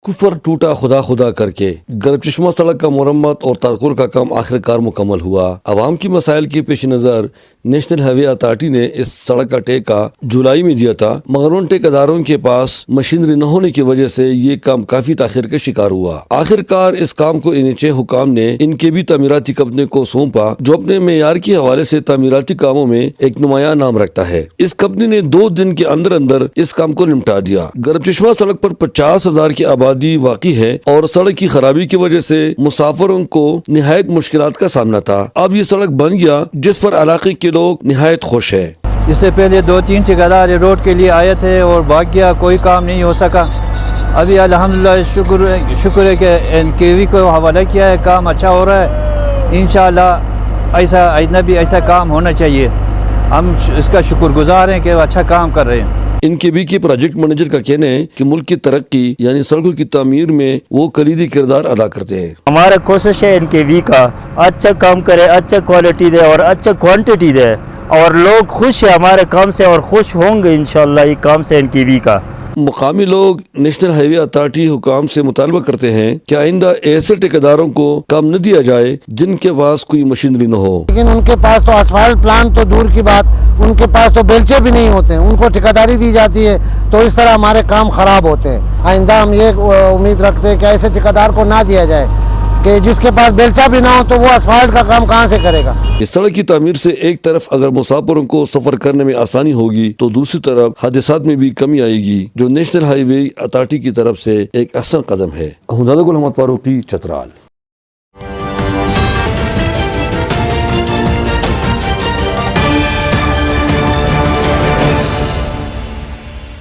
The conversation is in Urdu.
کفر ٹوٹا خدا خدا کر کے گرب چشمہ سڑک کا مرمت اور تارکور کا کام آخرکار مکمل ہوا۔ عوام کی مسائل کے پیش نظر نیشنل ہائی وے اتھارٹی نے اس سڑک کا ٹیکہ جولائی میں دیا تھا، مگر ان ٹھیکیداروں کے پاس مشینری نہ ہونے کی وجہ سے یہ کام کافی تاخیر کا شکار ہوا۔ آخرکار اس کام کو NHA حکام نے ان کے بھی تعمیراتی کمپنی کو سونپا، جو اپنے معیار کے حوالے سے تعمیراتی کاموں میں ایک نمایاں نام رکھتا ہے۔ اس کمپنی نے 2 دن کے اندر اس کام کو نمٹا دیا۔ گرب چشمہ سڑک پر 50,000 کی آبادی واقع ہے اور سڑک کی خرابی کی وجہ سے مسافروں کو نہایت مشکلات کا سامنا تھا۔ اب یہ سڑک بن گیا جس پر علاقے کے لوگ نہایت خوش ہیں۔ اس سے پہلے 2-3 ٹھیکیدار روڈ کے لیے آئے تھے اور بھاگ گیا، کوئی کام نہیں ہو سکا۔ ابھی الحمدللہ شکر ہے کہ NKV کو حوالہ کیا ہے، کام اچھا ہو رہا ہے۔ انشاءاللہ ایسا آئندہ بھی ایسا کام ہونا چاہیے، ہم اس کا شکر گزار ہیں کہ وہ اچھا کام کر رہے ہیں۔ NKV کے پروجیکٹ مینیجر کا کہنا ہے کہ ملک کی ترقی یعنی سڑکوں کی تعمیر میں وہ کلیدی کردار ادا کرتے ہیں۔ ہمارا کوشش ہے NKV کا اچھا کام کرے، اچھا کوالٹی دے اور اچھا کوانٹٹی دے، اور لوگ خوش ہیں ہمارے کام سے اور خوش ہوں گے انشاءاللہ یہ کام سے NKV کا۔ مقامی لوگ نیشنل ہائی وے اتھارٹی حکام سے مطالبہ کرتے ہیں کہ آئندہ ایسے ٹھیکیداروں کو کام نہ دیا جائے جن کے پاس کوئی مشینری نہ ہو۔ لیکن ان کے پاس تو اسفالٹ پلانٹ تو دور کی بات، ان کے پاس تو بیلچے بھی نہیں ہوتے ہیں، ان کو ٹھیکیداری دی جاتی ہے تو اس طرح ہمارے کام خراب ہوتے ہیں۔ آئندہ ہم یہ امید رکھتے ہیں کہ ایسے ٹھیکیدار کو نہ دیا جائے کہ جس کے پاس بیلچہ بھی نہ ہو تو وہ اسفالٹ کا کام کہاں سے کرے گا۔ اس سڑک کی تعمیر سے ایک طرف اگر مسافروں کو سفر کرنے میں آسانی ہوگی تو دوسری طرف حادثات میں بھی کمی آئے گی، جو نیشنل ہائی وے اتھارٹی کی طرف سے ایک احسن قدم ہے۔ گل محمد فاروقی، چترال۔